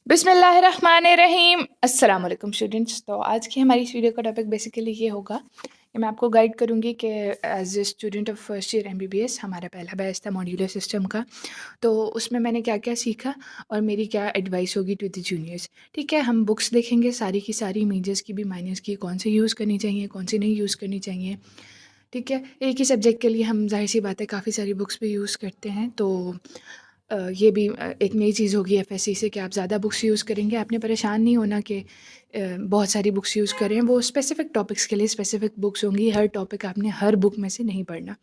बिस्मिल्लाहिर्रहमानिर्रहीम। अस्सलाम वालेकुम स्टूडेंट्स। तो आज की हमारी इस वीडियो का टॉपिक बेसिकली ये होगा कि मैं आपको गाइड करूँगी कि as a student of first year MBBS हमारा पहला बैच था मॉड्यूलर सिस्टम का। तो उसमें मैंने क्या क्या सीखा और मेरी क्या एडवाइस होगी टू द जूनियर्स। ठीक है, हम बुक्स देखेंगे सारी की सारी, मेजर्स की भी माइनर्स की, कौन से यूज़ करनी चाहिए कौन सी नहीं यूज़ करनी चाहिए। ठीक है, एक ही सब्जेक्ट के लिए हम जाहिर सी बात है काफ़ी सारी बुक्स भी यूज़ करते हैं। तो ये भी एक नई चीज़ होगी एफएससी से कि आप ज़्यादा बुक्स यूज़ करेंगे। आपने परेशान नहीं होना कि बहुत सारी बुक्स यूज़ करें। वो स्पेसिफ़िक टॉपिक्स के लिए स्पेसिफ़िक बुक्स होंगी। हर टॉपिक आपने हर बुक में से नहीं पढ़ना।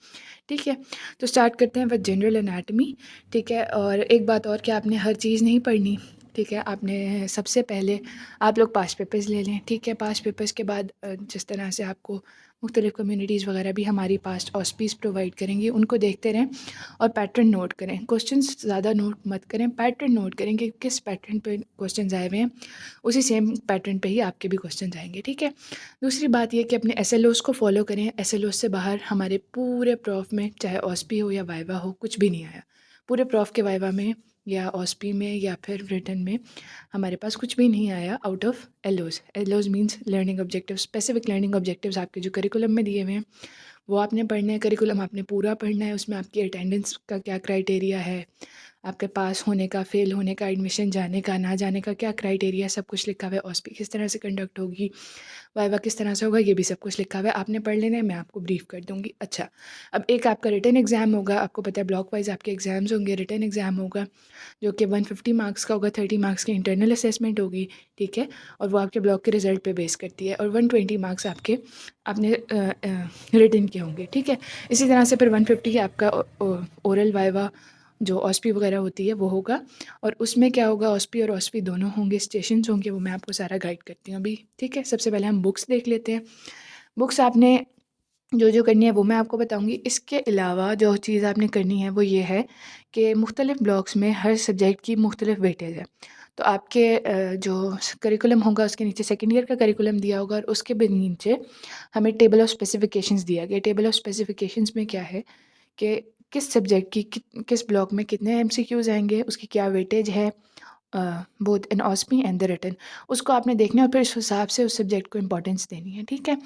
ठीक है, तो स्टार्ट करते हैं विद जनरल एनाटमी। ठीक है, और एक बात और कि आपने हर चीज़ नहीं पढ़नी। ठीक है, आपने सबसे पहले आप लोग पास्ट पेपर्स ले लें। ठीक है, पास्ट पेपर्स के बाद जिस तरह से आपको मुख्तलिफ़ कम्युनिटीज़ वगैरह भी हमारी पास्ट ऑस्पीज़ प्रोवाइड करेंगी, उनको देखते रहें और पैटर्न नोट करें। क्वेश्चंस ज़्यादा नोट मत करें, पैटर्न नोट करें कि किस पैटर्न पे क्वेश्चंस आए हुए हैं, उसी सेम पैटर्न पे ही आपके भी क्वेश्चंस आएंगे। ठीक है, दूसरी बात ये कि अपने एसएलओस को फॉलो करें। एसएलओस से बाहर हमारे पूरे प्रॉफ में, चाहे ऑस्पी हो या वाइवा हो, कुछ भी नहीं आया। पूरे प्रॉफ के वाइवा में या ऑस्पी में या फिर रिटन में हमारे पास कुछ भी नहीं आया out of एलओज। एलओज means learning objective, specific learning objectives आपके जो करिकुलम में दिए हुए हैं वो आपने पढ़ना है। करिकुलम आपने पूरा पढ़ना है। उसमें आपकी अटेंडेंस का क्या क्राइटेरिया है, आपके पास होने का, फेल होने का, एडमिशन जाने का, ना जाने का क्या क्राइटेरिया, सब कुछ लिखा हुआ है। ऑस्पी किस तरह से कंडक्ट होगी, वाइवा किस तरह से होगा, ये भी सब कुछ लिखा हुआ है। आपने पढ़ लेना है, मैं आपको ब्रीफ कर दूंगी। अच्छा, अब एक आपका रिटन एग्जाम होगा। आपको पता है ब्लॉक वाइज आपके एग्जाम्स होंगे। रिटन एग्जाम होगा जो कि 150 मार्क्स का होगा। 30 मार्क्स की इंटरनल असेसमेंट होगी। ठीक है, और वो आपके ब्लॉक के रिजल्ट पे बेस करती है। और 120 मार्क्स आपके आपने रिटन के होंगे। ठीक है, इसी तरह से फिर 150 आपका ओरल वाइवा जो ऑस्पी वगैरह होती है वो होगा। और उसमें क्या होगा, ऑस्पी और ऑस्पी दोनों होंगे, स्टेशंस होंगे, वो मैं आपको सारा गाइड करती हूँ अभी। ठीक है, सबसे पहले हम बुक्स देख लेते हैं। बुक्स आपने जो जो करनी है वो मैं आपको बताऊंगी। इसके अलावा जो चीज़ आपने करनी है वो ये है कि मुख्तलिफ ब्लॉक्स में हर सब्जेक्ट की मुख्तलिफ वेटेज है। तो आपके जो करिकुलम होगा उसके नीचे सेकेंड ईयर का करिकुलम दिया होगा और उसके भी नीचे हमें टेबल ऑफ स्पेसिफिकेशंस दिया गया। टेबल ऑफ स्पेसिफिकेशंस में क्या है कि किस सब्जेक्ट की किस ब्लॉक में कितने एमसीक्यूज आएंगे, उसकी क्या वेटेज है, बोथ इन ऑस्पी एंड द रिटन। उसको आपने देखना है और फिर इस हिसाब से उस सब्जेक्ट को इंपॉर्टेंस देनी है। ठीक है,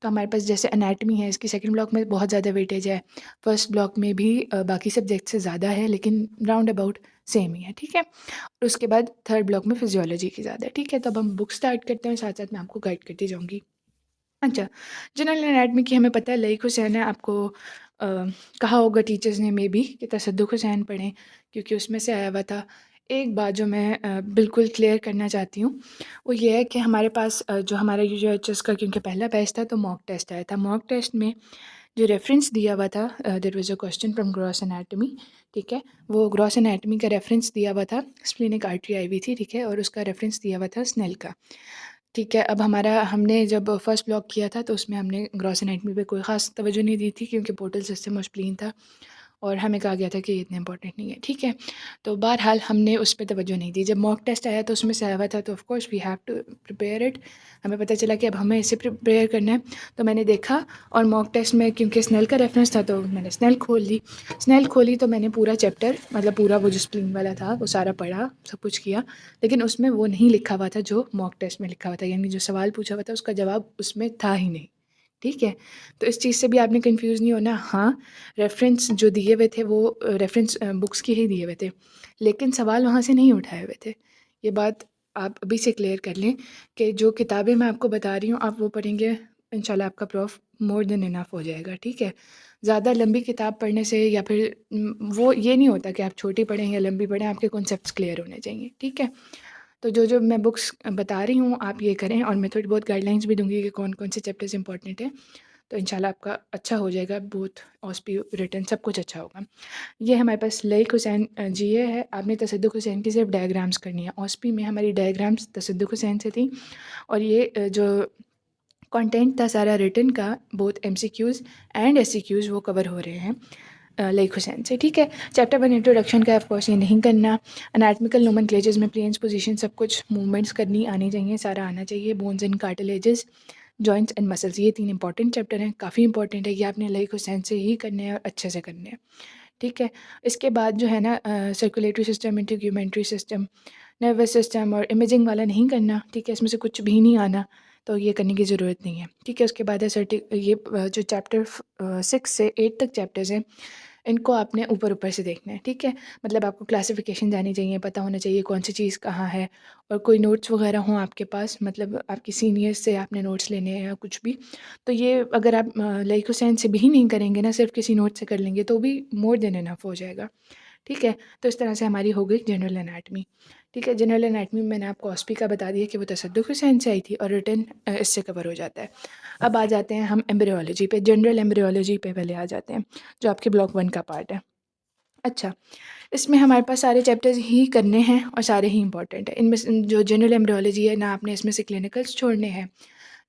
तो हमारे पास जैसे एनाटमी है, इसकी सेकंड ब्लॉक में बहुत ज़्यादा वेटेज है। फर्स्ट ब्लॉक में भी बाकी सब्जेक्ट से ज़्यादा है लेकिन राउंड अबाउट सेम ही है। ठीक है, और उसके बाद थर्ड ब्लॉक में फिजियोलॉजी की ज़्यादा है। ठीक है, तो अब हम बुक स्टार्ट करते हैं, साथ साथ मैं आपको गाइड करती जाऊँगी। अच्छा, जनरल एनाटमी की हमें पता है लईक हुसैन है। आपको अ, कहा होगा टीचर्स ने मे बी कि तसद्दुक़ हुसैन पढ़ें क्योंकि उसमें से आया हुआ था। एक बात जो मैं बिल्कुल क्लियर करना चाहती हूँ वो ये है कि हमारे पास जो हमारा यूएचएस का क्योंकि पहला बैच था तो मॉक टेस्ट आया था। मॉक टेस्ट में जो रेफरेंस दिया हुआ था, there was a question from gross anatomy. ठीक है, वो ग्रॉस एनाटमी का रेफरेंस दिया हुआ था, स्प्लेनिक आर्टरी आई हुई थी। ठीक है, और उसका रेफरेंस दिया हुआ था स्नेल का। ठीक है, अब हमने जब फर्स्ट ब्लॉक किया था तो उसमें हमने ग्रॉस एनाटमी पे कोई ख़ास तवज्जो नहीं दी थी क्योंकि पोर्टल सिस्टम और स्प्लीन था और हमें कहा गया था कि ये इतना इंपॉर्टेंट नहीं है। ठीक है, तो बहरहाल हमने उस पे तवज्जो नहीं दी। जब मॉक टेस्ट आया तो उसमें से आया हुआ था तो of course we have to prepare it. हमें पता चला कि अब हमें इसे प्रिपेयर करना है। तो मैंने देखा और मॉक टेस्ट में क्योंकि स्नेल का रेफरेंस था तो मैंने स्नेल खोल ली। स्नेल खोली तो मैंने पूरा चैप्टर, मतलब पूरा वो जो स्प्लिन वाला था वो सारा पढ़ा, सब कुछ किया, लेकिन उसमें वो नहीं लिखा हुआ था जो मॉक टेस्ट में लिखा हुआ था। यानी जो सवाल पूछा हुआ था उसका जवाब उसमें था ही नहीं। ठीक है, तो इस चीज़ से भी आपने कंफ्यूज नहीं होना। हाँ, रेफरेंस जो दिए हुए थे वो रेफरेंस बुक्स के ही दिए हुए थे लेकिन सवाल वहाँ से नहीं उठाए हुए थे। ये बात आप अभी से क्लियर कर लें कि जो किताबें मैं आपको बता रही हूँ आप वो पढ़ेंगे, इंशाल्लाह आपका प्रॉफ मोर देन इनफ हो जाएगा। ठीक है, ज़्यादा लंबी किताब पढ़ने से या फिर वो ये नहीं होता कि आप छोटी पढ़ें या लंबी पढ़ें, आपके कॉन्सेप्ट्स क्लियर होने चाहिए। ठीक है, तो जो जो मैं बुक्स बता रही हूँ आप ये करें और मैं थोड़ी बहुत गाइडलाइंस भी दूंगी कि कौन कौन से चैप्टर्स इंपॉर्टेंट है। तो इंशाल्लाह आपका अच्छा हो जाएगा, बोथ ऑस्पी रिटन सब कुछ अच्छा होगा। ये हमारे पास लईक हुसैन जीए है। आपने तसद्दुक़ हुसैन की सिर्फ डायग्राम्स करनी है। ऑस्पी में हमारी डायग्राम्स तसद्दुक़ हुसैन से थी और ये जो कंटेंट था सारा रिटन का, बोथ एमसीक्यूज़ एंड एससीक्यूज़ वो कवर हो रहे हैं लईक हुसैन से। ठीक है, चैप्टर 1 इंट्रोडक्शन का ऑफकोर्स ये नहीं करना। एनाटमिकल नोमेनक्लेचर्स में प्लेन्स पोजीशन सब कुछ मूवमेंट्स करनी आनी चाहिए, सारा आना चाहिए। Bones and cartilages, joints and muscles, ये 3 इंपॉर्टेंट चैप्टर हैं, काफ़ी इंपॉर्टेंट है। ये आपने लईक हुसैन से ही करने हैं और अच्छे से करने हैं। ठीक है, इसके बाद जो है ना circulatory system, integumentary system, nervous system और इमेजिंग वाला नहीं करना, ठीक है? इसमें से कुछ भी नहीं आना, तो ये करने की ज़रूरत नहीं है, ठीक है? उसके बाद है ये जो चैप्टर 6 से 8 तक चैप्टर्स हैं, इनको आपने ऊपर-ऊपर से देखना है, ठीक है? मतलब आपको क्लासिफ़िकेशन जानी चाहिए, पता होना चाहिए कौन-सी चीज़ कहाँ है, और कोई नोट्स वग़ैरह हों आपके पास, मतलब आपके सीनियर्स से आपने नोट्स लेने हैं या कुछ भी, तो ये अगर आप लाइक हुसैन से भी नहीं करेंगे ना, सिर्फ़ किसी नोट से कर लेंगे, तो भी मोर देन इनफ हो जाएगा, ठीक है? तो इस तरह से हमारी हो गई जनरल एनाटमी, ठीक है? जनरल एनाटमी में मैंने आपको ऑस्पी का बता दिया कि वो तसद्दुक़ हुसैन से आई थी, और रिटन इससे कवर हो जाता है। अब आ जाते हैं हम एम्ब्रियोलॉजी पे, जनरल एम्ब्रियोलॉजी पे पहले आ जाते हैं, जो आपके ब्लॉक 1 का पार्ट है। अच्छा, इसमें हमारे पास सारे चैप्टर्स ही करने हैं और सारे ही इंपॉर्टेंट हैं। इनमें से जो जनरल एम्ब्रियोलॉजी है, ना आपने इसमें से क्लिनिकल्स छोड़ने हैं,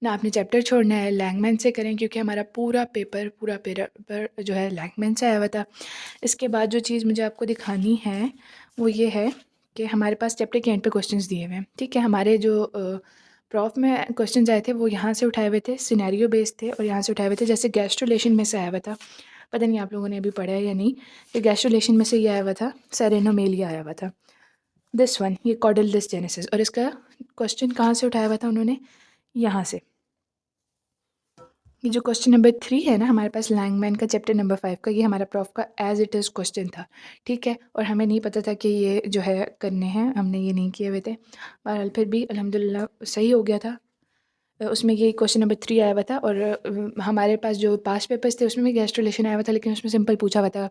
ना आपने चैप्टर छोड़ना है। लैंगमैन से करें, क्योंकि हमारा पूरा पेपर जो है लैंगमैन से आया हुआ था। इसके बाद जो चीज़ मुझे आपको दिखानी है, वो ये है कि हमारे पास चैप्टर के एंड पे क्वेश्चंस दिए हुए हैं, ठीक है? हमारे जो प्रॉफ में क्वेश्चंस आए थे, वो यहाँ से उठाए हुए थे, सिनेरियो बेस्ड थे, और यहाँ से उठाए हुए थे, जैसे गैस रिलेशन में से आया हुआ था। पता नहीं आप लोगों ने अभी पढ़ा है या नहीं, कि गैस रिलेशन में से ये आया हुआ था, सेरेनोमेलिया आया हुआ था। दिस वन, ये कॉर्डल डिसजेनेसिस, और इसका क्वेश्चन कहाँ से उठाया हुआ था उन्होंने? यहाँ से। ये जो क्वेश्चन नंबर 3 है ना हमारे पास, लैंगमैन का चैप्टर नंबर 5 का, ये हमारा प्रॉफ का एज़ इट इज़ क्वेश्चन था, ठीक है? और हमें नहीं पता था कि ये जो है करने हैं, हमने ये नहीं किए हुए थे। बहरहाल फिर भी अल्हम्दुलिल्लाह सही हो गया था। उसमें ये क्वेश्चन नंबर 3 आया हुआ था, और हमारे पास जो पास्ट पेपर्स थे उसमें भी गैस रिलेशन आया हुआ था, लेकिन उसमें सिंपल पूछा हुआ था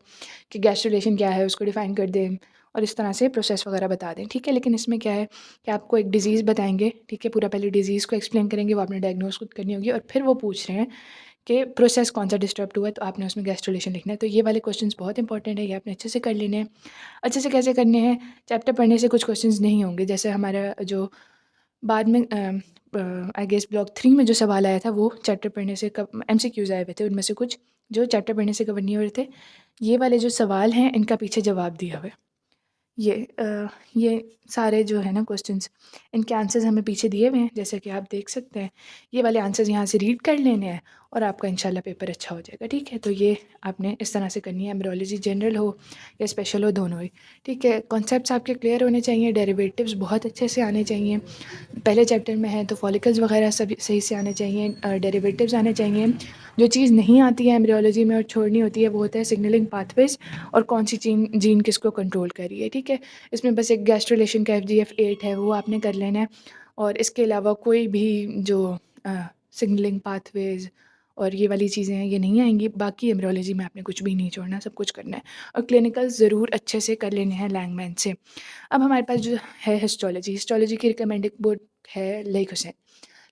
कि गैस रिलेशन क्या है, उसको डिफ़ाइन कर दें और इस तरह से प्रोसेस वगैरह बता दें, ठीक है? लेकिन इसमें क्या है कि आपको एक डिज़ीज़ बताएँगे, ठीक है? पूरा पहले डिज़ीज़ को एक्सप्लेन करेंगे, वो आपने डायग्नोस खुद करनी होगी, और फिर वो पूछ रहे हैं कि प्रोसेस कौन सा डिस्टर्ब हुआ है, तो आपने उसमें गैस रिलेशन लिखना है। तो ये वाले क्वेश्चंस बहुत इंपॉर्टेंट है, ये आपने अच्छे से कर लेने हैं। अच्छे से कैसे करने हैं? चैप्टर पढ़ने से कुछ क्वेश्चंस नहीं होंगे, जैसे हमारा जो बाद में आई गेस ब्लॉक 3 में जो सवाल आया था, वो चैप्टर पढ़ने से एमसीक्यूज़ आए हुए थे, उनमें से कुछ जो चैप्टर पढ़ने से कवर नहीं हो रहे थे। ये वाले जो सवाल हैं, इनका पीछे जवाब दिया हुआ है। ये ये सारे जो है ना क्वेश्चंस, इनके आंसर्स हमें पीछे दिए हुए हैं, जैसे कि आप देख सकते हैं। ये वाले आंसर्स यहाँ से रीड कर लेने हैं, और आपका इंशाल्लाह पेपर अच्छा हो जाएगा, ठीक है? तो ये आपने इस तरह से करनी है, एम्ब्रियोलॉजी जनरल हो या स्पेशल हो, दोनों ही, ठीक है? कॉन्सेप्ट्स आपके क्लियर होने चाहिए, डेरिवेटिव्स बहुत अच्छे से आने चाहिए। पहले चैप्टर में है तो फॉलिकल्स वगैरह सभी सही से आने चाहिए, डेरिवेटिव्स आने चाहिए। जो चीज़ नहीं आती है एम्ब्रियोलॉजी में और छोड़नी होती है, वो होता है सिग्नलिंग पाथवेज, और कौन सी जीन किसको कंट्रोल कर रही है, ठीक है? इसमें बस एक गैस रिलेशन का FGF8 है, वो आपने कर लेना है, और इसके अलावा कोई भी जो सिग्नलिंग पाथवेज और ये वाली चीज़ें हैं, ये नहीं आएंगी। बाकी एम्ब्रियोलॉजी में आपने कुछ भी नहीं छोड़ना, सब कुछ करना है, और क्लिनिकल ज़रूर अच्छे से कर लेने हैं लैंगमैन से। अब हमारे पास जो है हिस्टोलॉजी, हिस्टोलॉजी की रिकमेंडेड बुक है लेक हुसैन।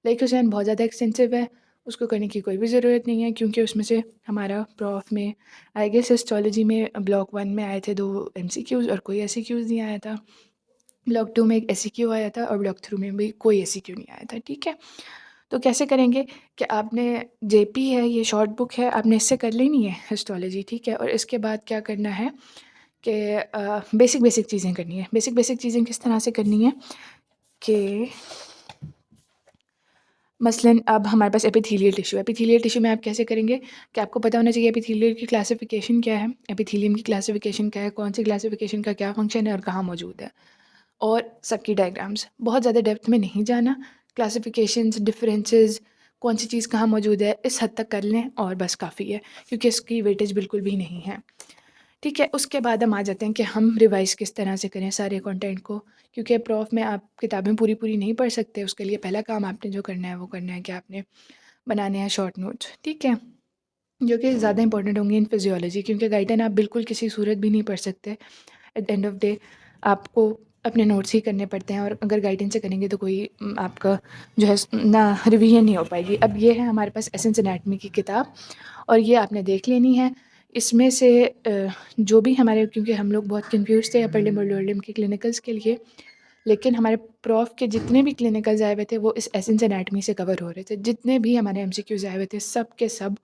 लेक हुसैन बहुत ज़्यादा एक्सटेंसिव है, उसको करने की कोई भी ज़रूरत नहीं है, क्योंकि उसमें से हमारा प्रॉफ में आई गेस हिस्टोलॉजी में ब्लॉक 1 में आए थे 2 MCQs, और कोई SCQs नहीं आया था। ब्लॉक 2 में एक SCQ आया था, और ब्लॉक 3 में भी कोई SCQ नहीं आया था, ठीक है? तो कैसे करेंगे कि आपने JP है, ये शॉर्ट बुक है, आपने इससे कर लेनी है हिस्टोलॉजी, ठीक है? और इसके बाद क्या करना है कि बेसिक बेसिक चीज़ें करनी है। बेसिक बेसिक चीज़ें किस तरह से करनी है कि मसलन अब हमारे पास एपिथेलियल टिश्यू है। एपिथेलियल टिश्यू में आप कैसे करेंगे कि आपको पता होना चाहिए एपिथेलियल की क्लासिफिकेशन क्या है, एपिथेलियम की क्लासिफिकेशन क्या है, कौन सी क्लासिफिकेशन का क्या फंक्शन है और कहाँ मौजूद है, और सबकी डायग्राम्स। बहुत ज़्यादा डेप्थ में नहीं जाना, क्लासिफिकेशंस, डिफरेंसेस, कौन सी चीज़ कहाँ मौजूद है, इस हद तक कर लें और बस काफ़ी है, क्योंकि इसकी वेटेज बिल्कुल भी नहीं है, ठीक है? उसके बाद हम आ जाते हैं कि हम रिवाइज़ किस तरह से करें सारे कंटेंट को, क्योंकि प्रॉफ में आप किताबें पूरी-पूरी नहीं पढ़ सकते। उसके लिए पहला काम आपने जो करना है वो करना है कि आपने बनाने हैं शॉर्ट नोट्स, ठीक है? जो कि ज़्यादा इंपॉर्टेंट होंगे इन फिज़ियोलॉजी, क्योंकि गाइडन आप बिल्कुल किसी सूरत भी नहीं पढ़ सकते। At the end of day आपको अपने नोट्स ही करने पड़ते हैं, और अगर गाइडेंस से करेंगे तो कोई आपका जो है ना रिवीजन नहीं हो पाएगी। अब ये है हमारे पास एसेंस एनाटमी की किताब, और ये आपने देख लेनी है। इसमें से जो भी हमारे, क्योंकि हम लोग बहुत कंफ्यूज थे अपर लिम्ब और लोअर लिम्ब के क्लिनिकल्स के लिए, लेकिन हमारे प्रॉफ के जितने भी क्लिनिकल्स आए हुए थे वो इस एसेंस एनाटमी से कवर हो रहे थे। जितने भी हमारे MCQs आए हुए थे, सब के सब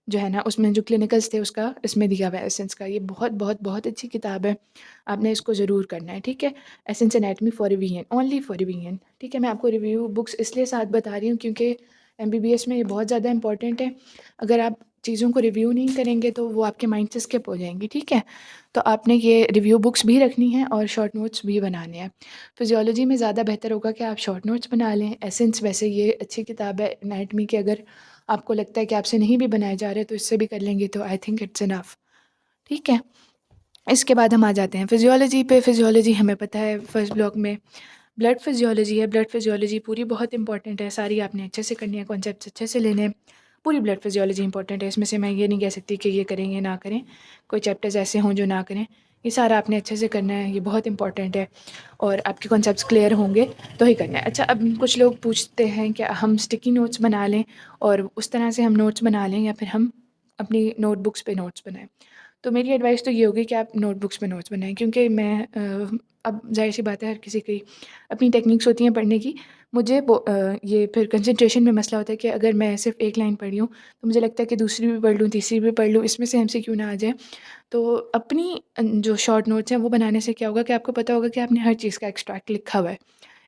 जो है ना उसमें जो क्लिनिकल्स थे उसका इसमें दिया हुआ है एसेंस का। ये बहुत बहुत बहुत अच्छी किताब है, आपने इसको ज़रूर करना है, ठीक है? Essence anatomy for revision, only for revision, ठीक है? मैं आपको रिव्यू बुक्स इसलिए साथ बता रही हूँ क्योंकि MBBS में ये बहुत ज़्यादा इंपॉर्टेंट है। अगर आप चीज़ों को रिव्यू नहीं करेंगे तो वो आपके माइंड से स्किप हो जाएँगी, ठीक है? तो आपने ये रिव्यू बुक्स भी रखनी है और शॉर्ट नोट्स भी बनाने हैं। फिज़ियोलॉजी में ज़्यादा बेहतर होगा कि आप शॉर्ट नोट्स बना लें। एसेंस वैसे ये अच्छी किताब है एनाटॉमी की, अगर आपको लगता है कि आपसे नहीं भी बनाए जा रहे तो इससे भी कर लेंगे तो आई थिंक इट्स इनफ, ठीक है? इसके बाद हम आ जाते हैं फिज़ियोलॉजी पे। फिज़ियोलॉजी हमें पता है फर्स्ट ब्लॉक में ब्लड फिज़ियोलॉजी है। ब्लड फिज़ियोलॉजी पूरी बहुत इंपॉर्टेंट है, सारी आपने अच्छे से करनी है, कॉन्सेप्ट्स अच्छे से लेने हैं। पूरी ब्लड फिज़ियोलॉजी इंपॉर्टेंट है, इसमें से मैं ये नहीं कह सकती कि ये करें ये ना करें, कोई चैप्टर्स ऐसे हों जो ना करें। ये सारा आपने अच्छे से करना है, ये बहुत इंपॉर्टेंट है और आपके कॉन्सेप्ट्स क्लियर होंगे तो ही करना है। अच्छा, अब कुछ लोग पूछते हैं कि हम स्टिकी नोट्स बना लें और उस तरह से हम नोट्स बना लें या फिर हम अपनी नोटबुक्स पे नोट्स बनाएँ। तो मेरी एडवाइस तो ये होगी कि आप नोटबुक्स में नोट्स बनाएँ, क्योंकि मैं अब ज़ाहिर-सी बात है हर किसी की अपनी टेक्निक्स होती हैं पढ़ने की। मुझे ये फिर कंसंट्रेशन में मसला होता है कि अगर मैं सिर्फ़ एक लाइन पढ़ी हूँ, तो मुझे लगता है कि दूसरी भी पढ़ लूँ, तीसरी भी पढ़ लूँ, इसमें से एमसीक्यू ना आ जाए। तो अपनी जो शॉर्ट नोट्स हैं वो बनाने से क्या होगा कि आपको पता होगा कि आपने हर चीज़ का एक्सट्रैक्ट लिखा हुआ है।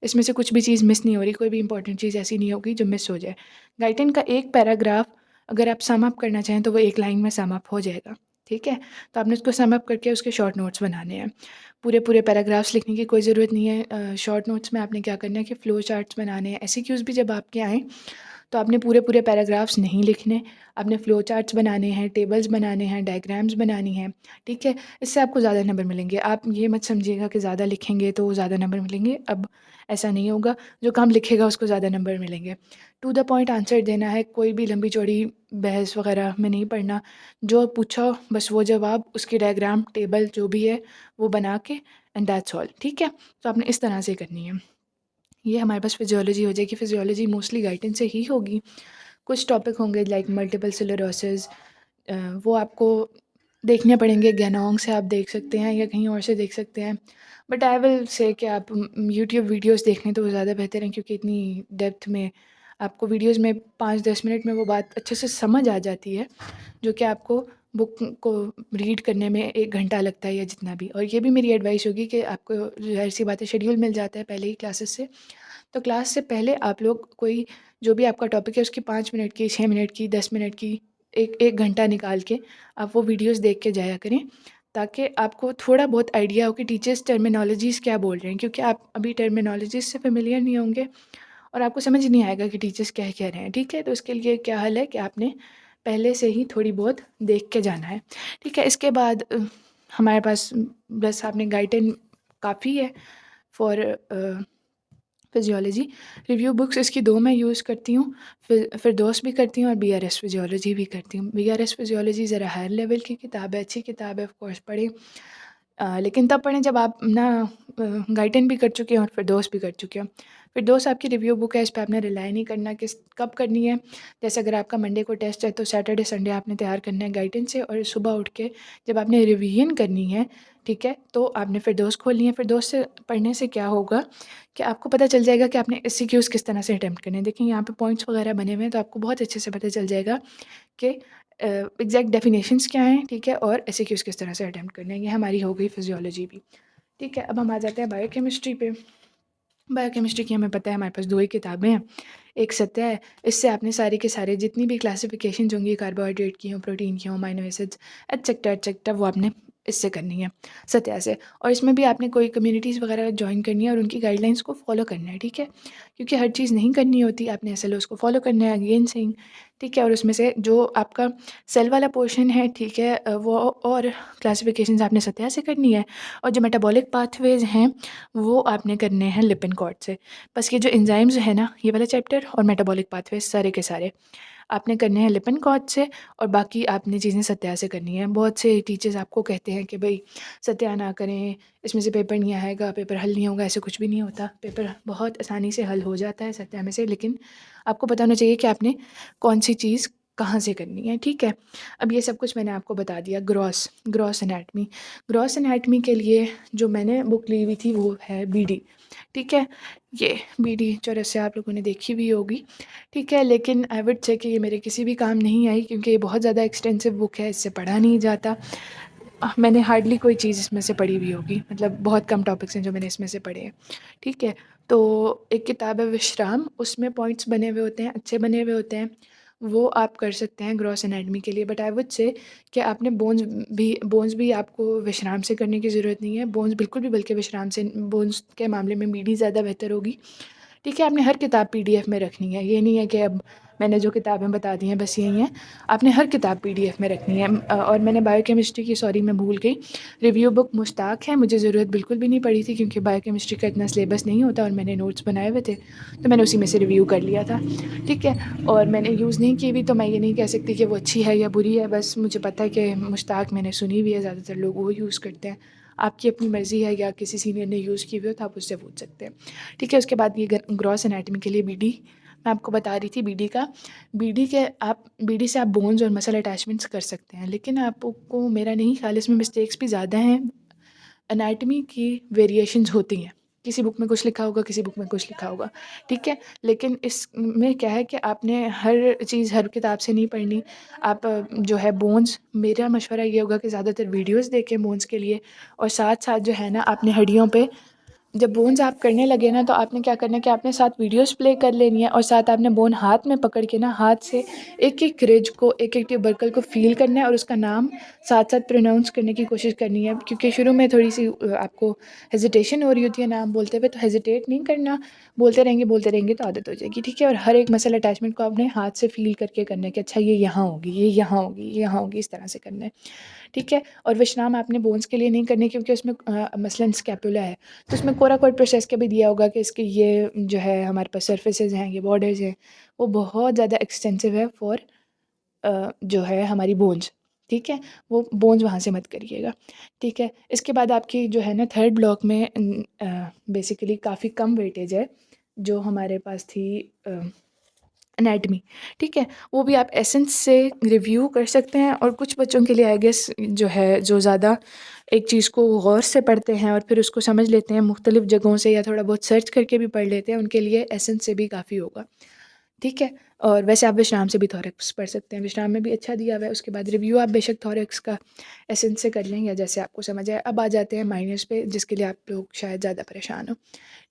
इसमें से कुछ भी चीज़ मिस नहीं हो रही, कोई भी इंपॉर्टेंट चीज़ ऐसी नहीं होगी जो मिस हो जाए। गाइडन का एक पैराग्राफ अगर आप सम अप करना चाहें तो वो एक लाइन में सम अप हो जाएगा, ठीक है? तो आपने उसको सम अप करके उसके शॉर्ट नोट्स बनाने हैं। पूरे-पूरे पैराग्राफ्स लिखने की कोई ज़रूरत नहीं है। शॉर्ट नोट्स में आपने क्या करना है कि फ्लो चार्ट्स बनाने हैं। एमसीक्यूज़ भी जब आपके आएँ तो आपने पूरे-पूरे पैराग्राफ्स नहीं लिखने, आपने फ्लो चार्ट्स बनाने हैं, टेबल्स बनाने हैं, डायग्राम्स बनानी हैं, ठीक है? इससे आपको ज़्यादा नंबर मिलेंगे। आप ये मत समझिएगा कि ज़्यादा लिखेंगे तो ज़्यादा नंबर मिलेंगे, अब ऐसा नहीं होगा। जो कम लिखेगा उसको ज़्यादा नंबर मिलेंगे। टू द पॉइंट आंसर देना है, कोई भी लंबी-चौड़ी बहस वगैरह में नहीं पढ़ना। जो पूछा बस वो जवाब, उसकी डायग्राम, टेबल जो भी है वो बना के एंड दैट्स ऑल, ठीक है? तो आपने इस तरह से करनी है। ये हमारे पास फिजियोलॉजी हो जाएगी। फिजियोलॉजी मोस्टली गाइडेंस से ही होगी। कुछ टॉपिक होंगे लाइक मल्टीपल स्क्लेरोसिस, वो आपको देखने पड़ेंगे। गेनोंग से आप देख सकते हैं या कहीं और से देख सकते हैं, बट आई विल से कि आप यूट्यूब वीडियोस देख लें तो वो ज़्यादा बेहतर है, क्योंकि इतनी डेप्थ में आपको वीडियोस में 5-10 मिनट में वो बात अच्छे से समझ आ जाती है, जो कि आपको बुक को रीड करने में 1 घंटा लगता है या जितना भी। और ये भी मेरी एडवाइस होगी कि आपको ज़ाहिर-सी बात है शेड्यूल मिल जाता है पहले ही क्लासेस से, तो क्लास से पहले आप लोग कोई जो भी आपका टॉपिक है उसकी 5 मिनट की, 6 मिनट की, 10 मिनट की, 1 घंटा निकाल के आप वो वीडियोज़ देख के जाया करें, ताकि आपको थोड़ा बहुत आइडिया हो कि टीचर्स टर्मिनोलॉजीज़ क्या बोल रहे हैं, क्योंकि आप अभी टर्मिनोलॉजीज़ से फ़ैमिलियर नहीं होंगे और आपको समझ नहीं आएगा कि टीचर्स क्या कह रहे हैं, ठीक है? तो इसके लिए क्या हल है कि आपने पहले से ही थोड़ी बहुत देख के जाना है, ठीक है? इसके बाद हमारे पास बस आपने गाइडलाइन काफ़ी है फॉर फिजियोलॉजी। रिव्यू बुक्स इसकी 2 मैं यूज़ करती हूँ, फिरदौस भी करती हूँ और बीआरएस फिजियोलॉजी भी करती हूँ। बीआरएस फिजियोलॉजी ज़रा हायर लेवल की किताब है, अच्छी किताब है, ऑफ कोर्स पढ़ें। लेकिन तब पढ़ें जब आप ना गाइडन भी कर चुके हो और फिरदौस भी कर चुके हो। फिरदौस आपकी रिव्यू बुक है, इस पे आपने रिलाई नहीं करना किस कब करनी है। जैसे अगर आपका मंडे को टेस्ट है तो सैटरडे संडे आपने तैयार करना है गाइडन से, और सुबह उठ के जब आपने रिवीजन करनी है, ठीक है, तो आपने फिरदौस खोलनी है। फिरदौस से पढ़ने से क्या होगा कि आपको पता चल जाएगा कि आपने एमसीक्यूज़ किस तरह से अटेम्प्ट करने हैं। देखिए यहाँ पे पॉइंट्स वगैरह बने हुए हैं, तो आपको बहुत अच्छे से पता चल जाएगा कि एग्ज़ैक्ट डेफिनेशंस क्या हैं, ठीक है, और एमसीक्यूज़ किस तरह से अटेम्प्ट करने हैं। ये हमारी हो गई फिजियोलॉजी भी, ठीक है। अब हम आ जाते हैं बायोकेमिस्ट्री पे। बायोकेमिस्ट्री की हमें पता है हमारे पास 2 ही किताबें हैं। एक सत्या है, इससे आपने सारे के सारे जितनी भी क्लासिफ़िकेशंस होंगी, कार्बोहाइड्रेट की हों, प्रोटीन की हों, अमाइनो एसिड्स एटसेक्ट्रा एटसेक्ट्रा, वो आपने इससे करनी है, सत्या से। और इसमें भी आपने कोई कम्युनिटीज़ वगैरह जॉइन करनी है और उनकी गाइडलाइंस को फ़ॉलो करना है, ठीक है? क्योंकि हर चीज़ नहीं करनी होती, आपने एसएलओज़ को फ़ॉलो करना है, अगेन सेइंग, ठीक है? और उसमें से जो आपका सेल वाला पोर्शन है, ठीक है, वो और क्लासिफ़िकेशंस आपने सत्या से करनी है, और जो मेटाबॉलिक पाथवेज़ हैं वो आपने करने हैं लिपिन कॉर्ड से। बस ये जो एंजाइम्स है ना, ये वाला चैप्टर और मेटाबॉलिक पाथवेज़ सारे के सारे आपने करने हैं लिपिन कॉर्ड से, और बाकी आपने चीज़ें सत्या से करनी है। बहुत से टीचर्स आपको कहते हैं कि भई सत्या ना करें, इसमें से पेपर नहीं आएगा, पेपर हल नहीं होगा, ऐसा कुछ भी नहीं होता। पेपर बहुत आसानी से हल हो जाता है सत्या में से, लेकिन आपको पता होना चाहिए कि आपने कौन-सी चीज़ कहाँ से करनी है, ठीक है? अब ये सब कुछ मैंने आपको बता दिया। Gross anatomy. ग्रॉस एनाटमी के लिए जो मैंने बुक ली हुई थी वो है बीडी, ठीक है? ये बीडी चौरसिया आप लोगों ने देखी भी होगी, ठीक है? लेकिन आई वुड से कि ये मेरे किसी भी काम नहीं आई, क्योंकि ये बहुत ज़्यादा एक्सटेंसिव बुक है, इससे पढ़ा नहीं जाता। मैंने हार्डली कोई चीज़ इसमें से पढ़ी हुई होगी, मतलब बहुत कम टॉपिक्स हैं जो मैंने इसमें से पढ़े हैं, ठीक है? तो एक किताब है विश्राम, उसमें पॉइंट्स बने हुए होते हैं, अच्छे बने हुए होते हैं। वो आप कर सकते हैं ग्रॉस एनाटमी के लिए। बट आई वुड से कि आपने बोन्स भी आपको विश्राम से करने की ज़रूरत नहीं है। बोन्स बिल्कुल भी, बल्कि विश्राम से बोन्स के मामले में बीडी ज़्यादा बेहतर होगी। ठीक है, आपने हर किताब पीडीएफ में रखनी है। ये नहीं है कि अब मैंने जो किताबें बता दी हैं बस यही हैं। आपने हर किताब पीडीएफ में रखनी है। और मैंने बायोकेमिस्ट्री की, सॉरी मैं भूल गई, रिव्यू बुक मुश्ताक है, मुझे ज़रूरत बिल्कुल भी नहीं पड़ी थी क्योंकि बायोकेमिस्ट्री का इतना सिलेबस नहीं होता और मैंने नोट्स बनाए हुए थे, तो मैंने उसी में से रिव्यू कर लिया था। ठीक है, और मैंने यूज़ नहीं की भी, तो मैं ये नहीं कह सकती कि वो अच्छी है या बुरी है। बस मुझे पता है कि मुश्ताक मैंने सुनी हुई है, ज़्यादातर लोग वो यूज़ करते हैं। आपकी अपनी मर्ज़ी है, या किसी सीनियर ने यूज़ की हुई हो तो आप उससे पूछ सकते हैं। ठीक है, उसके बाद ये ग्रॉस एनाटमी के लिए बीडी मैं आपको बता रही थी। बीडी से आप बोन्स और मसल अटैचमेंट्स कर सकते हैं, लेकिन आपको, मेरा नहीं ख्याल, इसमें मिस्टेक्स भी ज़्यादा हैं। एनाटमी की वेरिएशंस होती हैं, किसी बुक में कुछ लिखा होगा, किसी बुक में कुछ लिखा होगा। ठीक है, लेकिन इसमें क्या है कि आपने हर चीज़ हर किताब से नहीं पढ़नी। आप जो है बोन्स, मेरा मशवरा ये होगा कि ज़्यादातर वीडियोस देखें बोन्स के लिए, और साथ साथ जो है ना अपने हड्डियों पे, जब बोन्स आप करने लगे ना, तो आपने क्या करना है कि आपने साथ वीडियोस प्ले कर लेनी है, और साथ आपने बोन हाथ में पकड़ के ना, हाथ से एक एक रिज को, एक एक ट्यूबरकल को फील करना है और उसका नाम साथ साथ प्रोनाउंस करने की कोशिश करनी है। क्योंकि शुरू में थोड़ी सी आपको हेजिटेशन हो रही होती है नाम बोलते हुए, तो हेजिटेट नहीं करना, बोलते रहेंगे तो आदत हो जाएगी। ठीक है, और हर एक मसल अटैचमेंट को आपने हाथ से फील करके करना है कि अच्छा ये यहाँ होगी, ये यहाँ होगी, ये यहाँ होगी, इस तरह से करना है। ठीक है, और विश्राम आपने बोन्स के लिए नहीं करने, क्योंकि उसमें मसलन स्कैपुला है, तो उसमें कोराकोड प्रोसेस के भी दिया होगा कि इसके ये जो है हमारे पास सर्फेसेस हैं, ये बॉर्डर्स हैं, वो बहुत ज़्यादा एक्सटेंसिव है फॉर जो है हमारी बोन्स। ठीक है, वो बोन्स वहाँ से मत करिएगा। ठीक है, इसके बाद आपकी जो है ना थर्ड ब्लॉक में बेसिकली काफ़ी कम वेटेज है जो हमारे पास थी, एनाटमी। ठीक है, वो भी आप एसेंस से रिव्यू कर सकते हैं। और कुछ बच्चों के लिए आई गेस जो है, जो ज़्यादा एक चीज़ को गौर से पढ़ते हैं और फिर उसको समझ लेते हैं मुख्तलिफ जगहों से, या थोड़ा बहुत सर्च करके भी पढ़ लेते हैं, उनके लिए एसेंस से भी काफ़ी होगा। ठीक है, और वैसे आप विश्राम से भी थोरैक्स पढ़ सकते हैं, विश्राम में भी अच्छा दिया हुआ है। उसके बाद रिव्यू आप बेशक थोरैक्स का एसेंस से कर लें, या जैसे आपको समझ आए। अब आ जाते हैं माइनर्स पे, जिसके लिए आप लोग शायद ज़्यादा परेशान हो।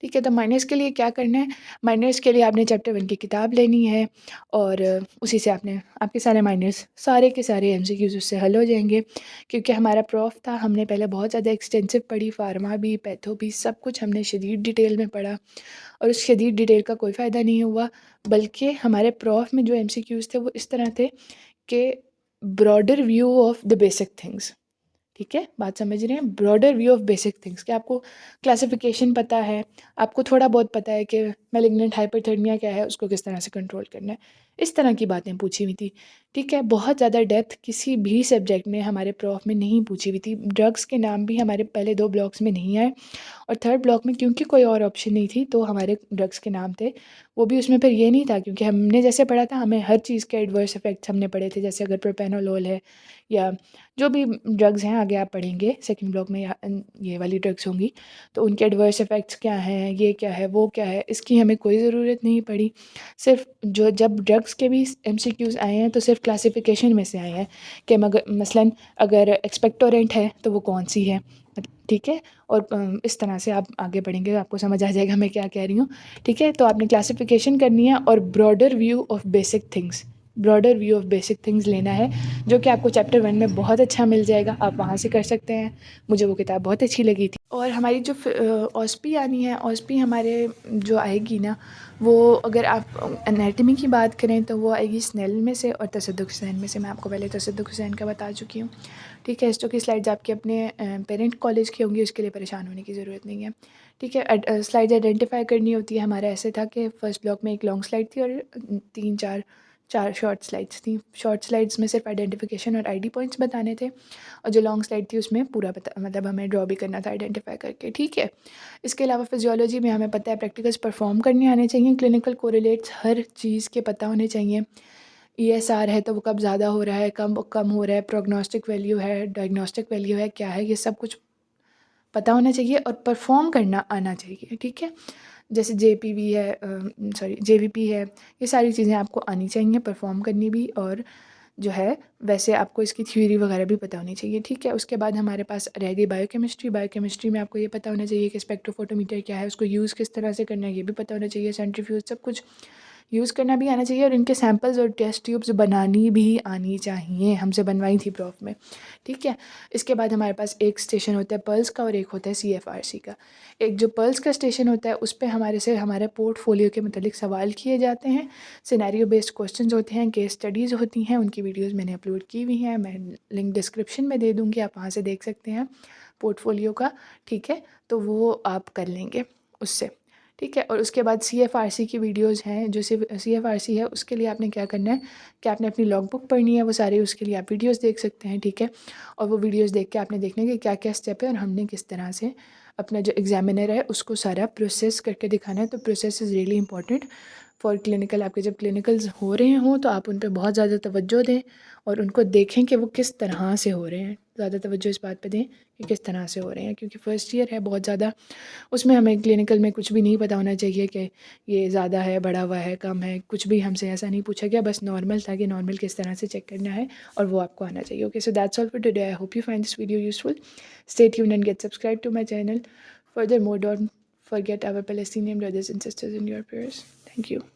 ठीक है, तो माइनर्स के लिए क्या करना है? माइनर्स के लिए आपने चैप्टर 1 की किताब लेनी है, और उसी से आपके सारे माइनर्स, सारे के सारे एमसीक्यूज़ उससे हल हो जाएंगे। क्योंकि हमारा प्रॉफ था, हमने पहले बहुत ज़्यादा एक्सटेंसिव पढ़ी, फार्मा भी, पैथो भी, सब कुछ हमने शदीद डिटेल में पढ़ा, और उस शदीद डिटेल का कोई फ़ायदा नहीं हुआ। बल्कि हमारे प्रॉफ में जो एमसीक्यूज़ थे वो इस तरह थे कि broader view of the basic things. ठीक है, बात समझ रहे हैं? Broader view of basic things, कि आपको क्लासिफिकेशन पता है, आपको थोड़ा बहुत पता है कि मैलिग्नेंट हाइपरथर्मिया क्या है, उसको किस तरह से कंट्रोल करना है। इस तरह की बातें पूछी हुई थी। ठीक है, बहुत ज़्यादा डेप्थ किसी भी सब्जेक्ट में हमारे प्रॉफ में नहीं पूछी हुई थी। ड्रग्स के नाम भी हमारे पहले 2 ब्लॉक्स में नहीं आए, और थर्ड ब्लॉक में क्योंकि कोई और ऑप्शन नहीं थी, तो हमारे ड्रग्स के नाम थे। वो भी उसमें फिर ये नहीं था, क्योंकि हमने जैसे पढ़ा था, हमें हर चीज़ के एडवर्स इफ़ेक्ट्स हमने पढ़े थे। जैसे अगर प्रोपेनोलोल है, या जो भी ड्रग्स हैं, आगे आप पढ़ेंगे सेकंड ब्लॉक में, ये वाली ड्रग्स होंगी, तो उनके एडवर्स इफ़ेक्ट्स क्या हैं, ये क्या है, वो क्या है, इसकी हमें कोई ज़रूरत नहीं पड़ी। सिर्फ जो जब ड्रग्स के भी एमसीक्यूज़ आए हैं, तो सिर्फ क्लासिफिकेशन में से आए हैं कि मगर मसलन अगर एक्सपेक्टोरेंट है तो वो कौन सी है। ठीक है, और इस तरह से आप आगे बढ़ेंगे, आपको समझ आ जाएगा मैं क्या कह रही हूँ। ठीक है, तो आपने क्लासिफिकेशन करनी है, और broader view of basic things, broader view of basic things लेना है, जो कि आपको चैप्टर 1 में बहुत अच्छा मिल जाएगा। आप वहाँ से कर सकते हैं। मुझे वो किताब बहुत अच्छी लगी थी। और हमारी जो ऑस्पी आनी है, ऑस्पी हमारे जो आएगी ना, वो अगर आप एनाटमी की बात करें तो वो आएगी स्नेल में से और तसद्दुक़ हुसैन में से। मैं आपको पहले तसद्दुक़ हुसैन का बता चुकी हूँ। ठीक है, इस की स्लाइड्स आपके अपने पेरेंट कॉलेज की होंगी, उसके लिए परेशान होने की ज़रूरत नहीं है। ठीक है, स्लाइड्स आइडेंटिफाई करनी होती है। हमारा ऐसे था कि फर्स्ट ब्लॉक में एक लॉन्ग स्लाइड थी और 3 4 शॉर्ट स्लाइड्स थी। शॉर्ट स्लाइड्स में सिर्फ आइडेंटिफिकेशन और आईडी पॉइंट्स बताने थे, और जो लॉन्ग स्लाइड थी उसमें पूरा मतलब हमें ड्रॉ भी करना था आइडेंटिफाई करके। ठीक है, इसके अलावा फिजियोलॉजी में हमें पता है प्रैक्टिकल्स परफॉर्म करने आने चाहिए, क्लिनिकल कोरिलेट्स हर चीज़ के पता होने चाहिए। ईएसआर है तो वो कब ज़्यादा हो रहा है, कब कम हो रहा है, प्रोग्नोस्टिक वैल्यू है, डायग्नोस्टिक वैल्यू है, क्या है, ये सब कुछ पता होना चाहिए और परफॉर्म करना आना चाहिए। ठीक है, जैसे जेपीवी है, सॉरी जेवीपी है, ये सारी चीज़ें आपको आनी चाहिए परफॉर्म करनी भी, और जो है वैसे आपको इसकी थ्योरी वगैरह भी पता होनी चाहिए। ठीक है, उसके बाद हमारे पास रह गई बायोकेमिस्ट्री। बायोकेमिस्ट्री में आपको ये पता होना चाहिए कि स्पेक्ट्रोफोटोमीटर क्या है, उसको यूज़ किस तरह से करना है, ये भी पता होना चाहिए, सेंट्रीफ्यूज, सब कुछ यूज़ करना भी आना चाहिए और इनके सैंपल्स और टेस्ट ट्यूब्स बनानी भी आनी चाहिए, हमसे बनवाई थी प्रॉफ में, ठीक है। इसके बाद हमारे पास एक स्टेशन होता है पल्स का और एक होता है CFRC का। एक जो पल्स का स्टेशन होता है उस पे हमारे पोर्टफोलियो के मतलब सवाल किए जाते हैं, सिनेरियो बेस्ड क्वेश्चंस होते हैं, केस स्टडीज़ होती हैं, उनकी वीडियोज़ मैंने अपलोड की हुई हैं, मैं लिंक डिस्क्रिप्शन में दे दूँगी, आप वहाँ से देख सकते हैं पोर्टफोलियो का, ठीक है। तो वो आप कर लेंगे उससे, ठीक है। और उसके बाद CFRC की वीडियोज़ हैं, जो CFRC है उसके लिए आपने क्या करना है कि आपने अपनी लॉग बुक पढ़नी है, वो सारी उसके लिए आप वीडियोज़ देख सकते हैं, ठीक है। और वो वीडियोज़ देख के आपने देखना है कि क्या क्या स्टेप है और हमने किस तरह से अपना जो एग्जामिनर है उसको सारा प्रोसेस करके दिखाना है। तो process is really important for clinical. आपके जब क्लिनिकल्स हो रहे हों तो आप उन पे बहुत ज़्यादा तवज्जो दें और उनको देखें कि वो किस तरह से हो रहे हैं, ज़्यादा तवज्जो इस बात पे दें कि किस तरह से हो रहे हैं, क्योंकि फ़र्स्ट ईयर है बहुत ज़्यादा, उसमें हमें क्लिनिकल में कुछ भी नहीं पता होना चाहिए कि ये ज़्यादा है, बढ़ा हुआ है, कम है, कुछ भी हमसे ऐसा नहीं पूछा गया, बस नॉर्मल था कि नॉर्मल किस तरह से चेक करना है और वो आपको आना चाहिए। Okay, so that's all for today. I hope you find this video useful. Stay tuned and get subscribe to my channel. Furthermore, don't forget our Palestinian brothers and sisters in your prayers. Thank you.